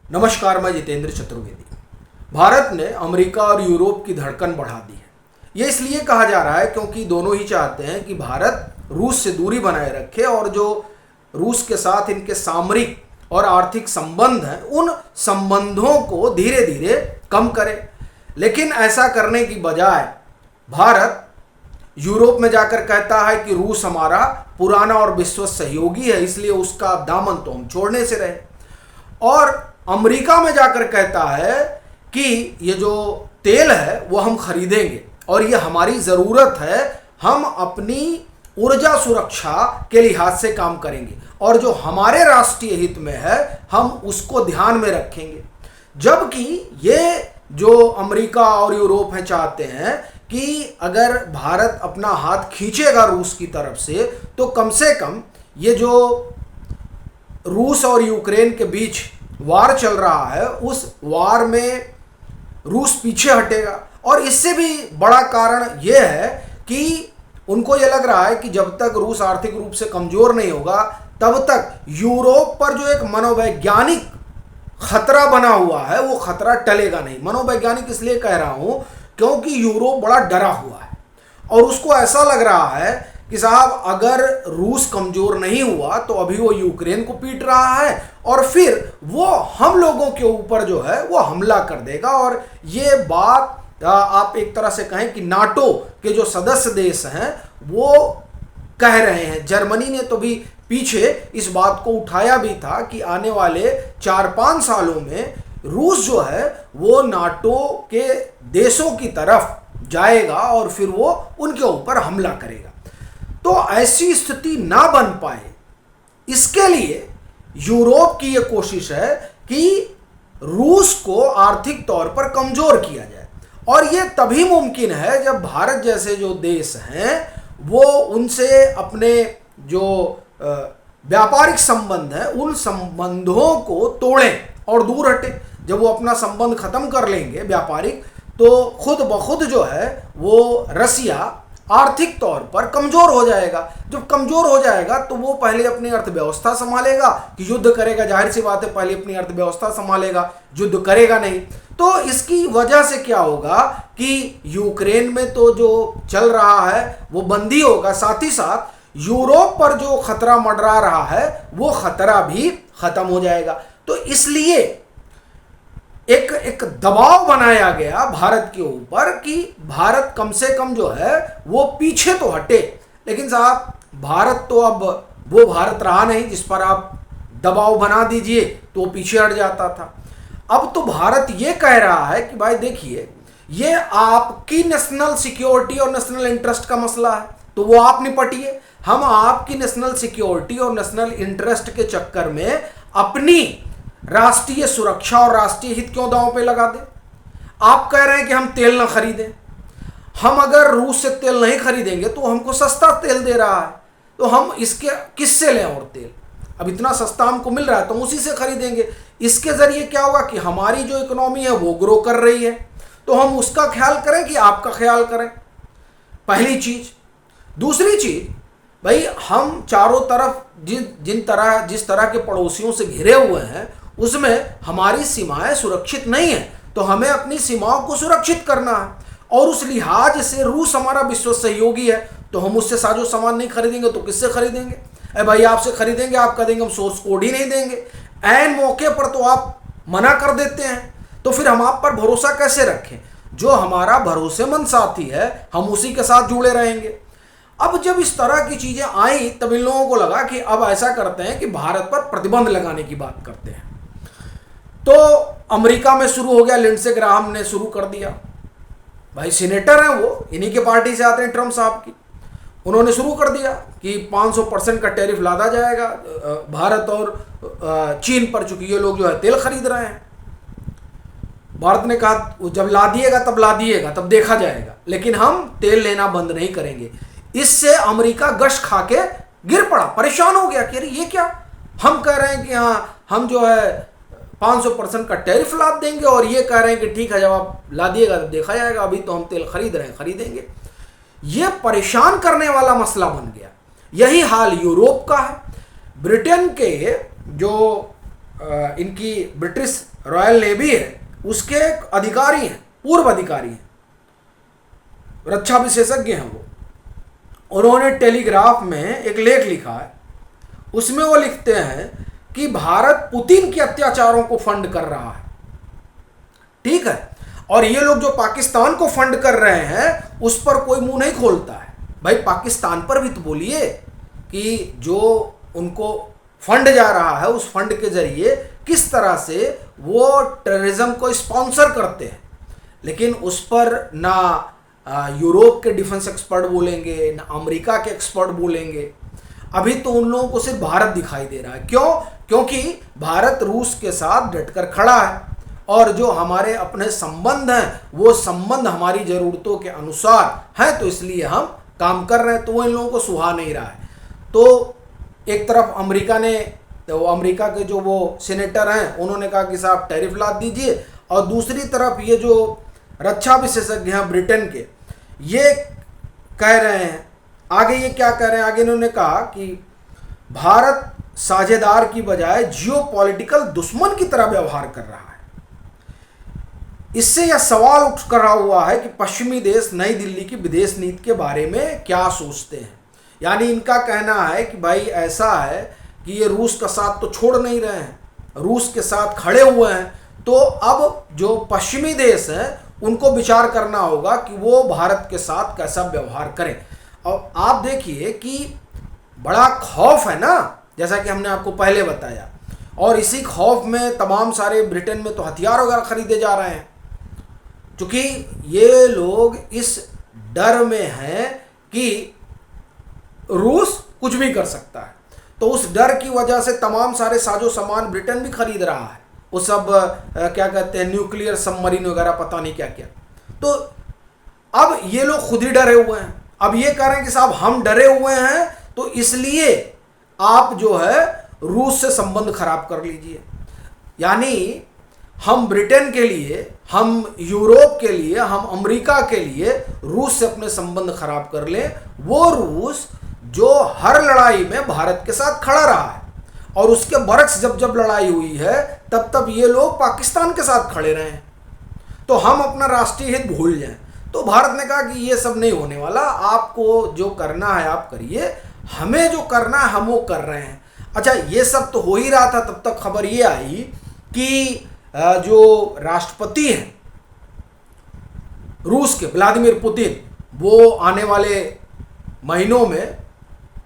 नमस्कार, मैं जितेंद्र चतुर्वेदी। भारत ने अमेरिका और यूरोप की धड़कन बढ़ा दी है। ये इसलिए कहा जा रहा है क्योंकि दोनों ही चाहते हैं कि भारत रूस से दूरी बनाए रखे और जो रूस के साथ इनके सामरिक और आर्थिक संबंध हैं उन संबंधों को धीरे धीरे कम करे। लेकिन ऐसा करने की बजाय भारत यूरोप में जाकर कहता है कि रूस हमारा पुराना और विश्वस्त सहयोगी है, इसलिए उसका दामन तो हम छोड़ने से रहे। और अमेरिका में जाकर कहता है कि ये जो तेल है वो हम खरीदेंगे और ये हमारी ज़रूरत है, हम अपनी ऊर्जा सुरक्षा के लिहाज से काम करेंगे और जो हमारे राष्ट्रीय हित में है हम उसको ध्यान में रखेंगे। जबकि ये जो अमेरिका और यूरोप हैं चाहते हैं कि अगर भारत अपना हाथ खींचेगा रूस की तरफ से तो कम से कम ये जो रूस और यूक्रेन के बीच वार चल रहा है उस वार में रूस पीछे हटेगा। और इससे भी बड़ा कारण यह है कि उनको यह लग रहा है कि जब तक रूस आर्थिक रूप से कमज़ोर नहीं होगा तब तक यूरोप पर जो एक मनोवैज्ञानिक खतरा बना हुआ है वो खतरा टलेगा नहीं। मनोवैज्ञानिक इसलिए कह रहा हूँ क्योंकि यूरोप बड़ा डरा हुआ है और उसको ऐसा लग रहा है कि साहब अगर रूस कमज़ोर नहीं हुआ तो अभी वो यूक्रेन को पीट रहा है और फिर वो हम लोगों के ऊपर जो है वो हमला कर देगा। और ये बात आप एक तरह से कहें कि नाटो के जो सदस्य देश हैं वो कह रहे हैं। जर्मनी ने तो भी पीछे इस बात को उठाया भी था कि आने वाले 4-5 सालों में रूस जो है वो नाटो के देशों की तरफ जाएगा और फिर वो उनके ऊपर हमला करेगा। तो ऐसी स्थिति ना बन पाए इसके लिए यूरोप की ये कोशिश है कि रूस को आर्थिक तौर पर कमज़ोर किया जाए और ये तभी मुमकिन है जब भारत जैसे जो देश हैं वो उनसे अपने जो व्यापारिक संबंध हैं उन संबंधों को तोड़ें और दूर हटें। जब वो अपना संबंध ख़त्म कर लेंगे व्यापारिक तो खुद ब खुद जो है वो रसिया आर्थिक तौर पर कमज़ोर हो जाएगा। जब कमज़ोर हो जाएगा तो वो पहले अपनी अर्थव्यवस्था संभालेगा कि युद्ध करेगा, जाहिर सी बात है पहले अपनी अर्थव्यवस्था संभालेगा, युद्ध करेगा नहीं। तो इसकी वजह से क्या होगा कि यूक्रेन में तो जो चल रहा है वो बंदी होगा, साथ ही साथ यूरोप पर जो खतरा मंडरा रहा है वो खतरा भी ख़त्म हो जाएगा। तो इसलिए एक दबाव बनाया गया भारत के ऊपर कि भारत कम से कम जो है वो पीछे तो हटे। लेकिन साहब भारत तो अब वो भारत रहा नहीं जिस पर आप दबाव बना दीजिए तो वो पीछे हट जाता था। अब तो भारत ये कह रहा है कि भाई देखिए ये आपकी नेशनल सिक्योरिटी और नेशनल इंटरेस्ट का मसला है तो वो आप निपटिए, हम आपकी नेशनल सिक्योरिटी और नेशनल इंटरेस्ट के चक्कर में अपनी राष्ट्रीय सुरक्षा और राष्ट्रीय हित क्यों दांव पे लगा दें। आप कह रहे हैं कि हम तेल ना खरीदें, हम अगर रूस से तेल नहीं खरीदेंगे तो हमको सस्ता तेल दे रहा है तो हम इसके किससे लें और तेल, अब इतना सस्ता हमको मिल रहा है तो हम उसी से खरीदेंगे। इसके ज़रिए क्या होगा कि हमारी जो इकोनॉमी है वो ग्रो कर रही है तो हम उसका ख्याल करें कि आपका ख्याल करें, पहली चीज़। दूसरी चीज़, भाई हम चारों तरफ जिस तरह के पड़ोसियों से घिरे हुए हैं उसमें हमारी सीमाएं सुरक्षित नहीं है तो हमें अपनी सीमाओं को सुरक्षित करना है और उस लिहाज से रूस हमारा विश्व सहयोगी है तो हम उससे साजो सामान नहीं खरीदेंगे तो किससे खरीदेंगे। अरे भाई आपसे खरीदेंगे, आप कह देंगे हम सोर्स कोड ही नहीं देंगे, ऐन मौके पर तो आप मना कर देते हैं, तो फिर हम आप पर भरोसा कैसे रखें। जो हमारा भरोसेमंद साथी है हम उसी के साथ जुड़े रहेंगे। अब जब इस तरह की चीज़ें आई तब इन लोगों को लगा कि अब ऐसा करते हैं कि भारत पर प्रतिबंध लगाने की बात करते हैं। तो अमेरिका में शुरू हो गया, लिंडसे ग्राहम ने शुरू कर दिया, भाई सीनेटर हैं वो, इन्हीं के पार्टी से आते हैं ट्रम्प साहब की, उन्होंने शुरू कर दिया कि 500% का टैरिफ लादा जाएगा भारत और चीन पर, चूंकि ये लोग जो है तेल खरीद रहे हैं। भारत ने कहा जब ला दिएगा तब देखा जाएगा, लेकिन हम तेल लेना बंद नहीं करेंगे। इससे अमेरिका गश खा के गिर पड़ा, परेशान हो गया कि अरे ये क्या, हम कह रहे हैं कि हाँ हम जो है 500% का टैरिफ लाद देंगे और ये कह रहे हैं कि ठीक है जब आप ला दिएगा तो देखा जाएगा, अभी तो हम तेल खरीद रहे हैं, खरीदेंगे। ये परेशान करने वाला मसला बन गया। यही हाल यूरोप का है। ब्रिटेन के जो इनकी ब्रिटिश रॉयल नेवी है उसके अधिकारी हैं, पूर्व अधिकारी हैं, रक्षा विशेषज्ञ हैं वो। उन्होंने टेलीग्राफ में एक लेख लिखा है, उसमें वो लिखते हैं कि भारत पुतिन के अत्याचारों को फंड कर रहा है, ठीक है, और ये लोग जो पाकिस्तान को फंड कर रहे हैं उस पर कोई मुंह नहीं खोलता है। भाई पाकिस्तान पर भी तो बोलिए कि जो उनको फंड जा रहा है उस फंड के जरिए किस तरह से वो टेररिज्म को स्पॉन्सर करते हैं, लेकिन उस पर ना यूरोप के डिफेंस एक्सपर्ट बोलेंगे ना अमेरिका के एक्सपर्ट बोलेंगे। अभी तो उन लोगों को सिर्फ भारत दिखाई दे रहा है। क्यों? क्योंकि भारत रूस के साथ डटकर खड़ा है और जो हमारे अपने संबंध हैं वो संबंध हमारी ज़रूरतों के अनुसार हैं, तो इसलिए हम काम कर रहे हैं, तो वो इन लोगों को सुहा नहीं रहा है। तो एक तरफ अमेरिका ने, तो अमेरिका के जो वो सीनेटर हैं उन्होंने कहा कि साहब टैरिफ लाद दीजिए, और दूसरी तरफ ये जो रक्षा विशेषज्ञ हैं ब्रिटेन के, ये कह रहे हैं, आगे ये क्या कह रहे हैं, आगे इन्होंने कहा कि भारत साझेदार की बजाय जियोपॉलिटिकल दुश्मन की तरह व्यवहार कर रहा है। इससे यह सवाल उठ कर रहा हुआ है कि पश्चिमी देश नई दिल्ली की विदेश नीति के बारे में क्या सोचते हैं। यानी इनका कहना है कि भाई ऐसा है कि ये रूस का साथ तो छोड़ नहीं रहे हैं, रूस के साथ खड़े हुए हैं, तो अब जो पश्चिमी देश हैं उनको विचार करना होगा कि वो भारत के साथ कैसा व्यवहार करें। और आप देखिए कि बड़ा खौफ है ना, जैसा कि हमने आपको पहले बताया, और इसी खौफ में तमाम सारे ब्रिटेन में तो हथियार वगैरह खरीदे जा रहे हैं, क्योंकि ये लोग इस डर में हैं कि रूस कुछ भी कर सकता है। तो उस डर की वजह से तमाम सारे साजो सामान ब्रिटेन भी खरीद रहा है, वो सब क्या कहते हैं, न्यूक्लियर सबमरीन वगैरह, पता नहीं क्या क्या। तो अब ये लोग खुद ही डरे हुए हैं। अब ये कह रहे हैं कि साहब हम डरे हुए हैं तो इसलिए आप जो है रूस से संबंध खराब कर लीजिए। यानी हम ब्रिटेन के लिए, हम यूरोप के लिए, हम अमेरिका के लिए रूस से अपने संबंध खराब कर लें, वो रूस जो हर लड़ाई में भारत के साथ खड़ा रहा है, और उसके बरक्स जब जब लड़ाई हुई है तब तब ये लोग पाकिस्तान के साथ खड़े रहे हैं, तो हम अपना राष्ट्रीय हित भूल जाएं। तो भारत ने कहा कि ये सब नहीं होने वाला, आपको जो करना है आप करिए, हमें जो करना है हम वो कर रहे हैं। अच्छा, ये सब तो हो ही रहा था, तब तक खबर ये आई कि जो राष्ट्रपति हैं रूस के व्लादिमीर पुतिन, वो आने वाले महीनों में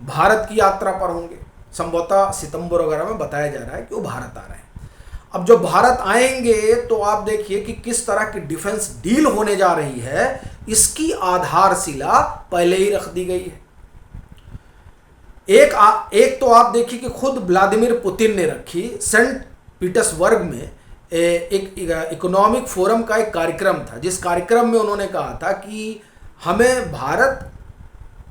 भारत की यात्रा पर होंगे। संभवतः सितंबर वगैरह में बताया जा रहा है कि वो भारत आ रहे हैं। अब जब भारत आएंगे तो आप देखिए कि किस तरह की डिफेंस डील होने जा रही है, इसकी आधारशिला पहले ही रख दी गई है। एक तो आप देखिए कि खुद व्लादिमीर पुतिन ने रखी। सेंट पीटर्सबर्ग में एक इकोनॉमिक फोरम का एक कार्यक्रम था, जिस कार्यक्रम में उन्होंने कहा था कि हमें भारत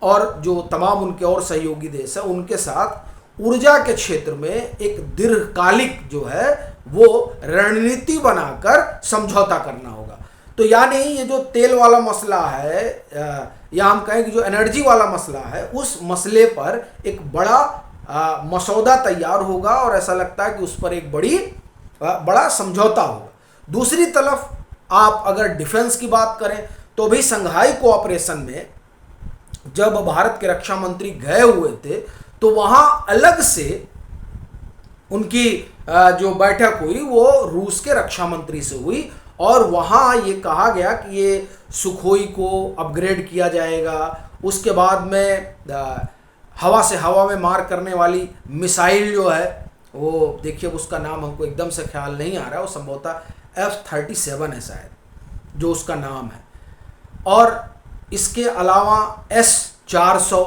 और जो तमाम उनके और सहयोगी देश हैं उनके साथ ऊर्जा के क्षेत्र में एक दीर्घकालिक जो है वो रणनीति बनाकर समझौता करना होगा। तो यानी ये जो तेल वाला मसला है, या हम कहें कि जो एनर्जी वाला मसला है, उस मसले पर एक बड़ा मसौदा तैयार होगा, और ऐसा लगता है कि उस पर एक बड़ा समझौता होगा। दूसरी तरफ आप अगर डिफेंस की बात करें तो भी संघाई कोऑपरेशन में जब भारत के रक्षा मंत्री गए हुए थे तो वहाँ अलग से उनकी जो बैठक हुई वो रूस के रक्षा मंत्री से हुई, और वहाँ ये कहा गया कि ये सुखोई को अपग्रेड किया जाएगा, उसके बाद में हवा से हवा में मार करने वाली मिसाइल जो है वो, देखिए उसका नाम हमको एकदम से ख्याल नहीं आ रहा, वो संभवतः F-37 है शायद जो उसका नाम है, और इसके अलावा S-400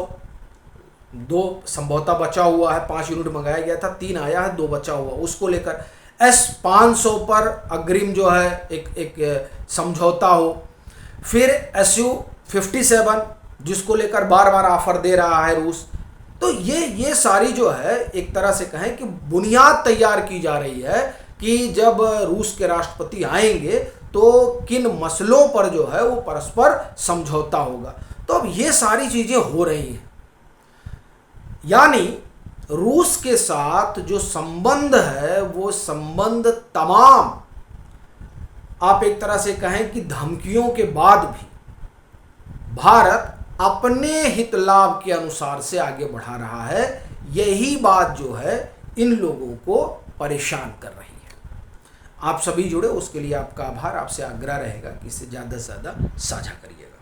दो संभवतः बचा हुआ है, 5 यूनिट मंगाया गया था, 3 आया है, 2 बचा हुआ, उसको लेकर S-500 पर अग्रिम जो है एक समझौता हो। फिर Su-57 जिसको लेकर बार बार ऑफर दे रहा है रूस। तो ये सारी जो है एक तरह से कहें कि बुनियाद तैयार की जा रही है कि जब रूस के राष्ट्रपति आएंगे तो किन मसलों पर जो है वो परस्पर समझौता होगा। तो अब ये सारी चीज़ें हो रही हैं, यानी रूस के साथ जो संबंध है वो संबंध तमाम, आप एक तरह से कहें कि धमकियों के बाद भी भारत अपने हित लाभ के अनुसार से आगे बढ़ा रहा है। यही बात जो है इन लोगों को परेशान कर रही है। आप सभी जुड़े, उसके लिए आपका आभार। आपसे आग्रह रहेगा कि इसे ज़्यादा से ज़्यादा साझा करिएगा।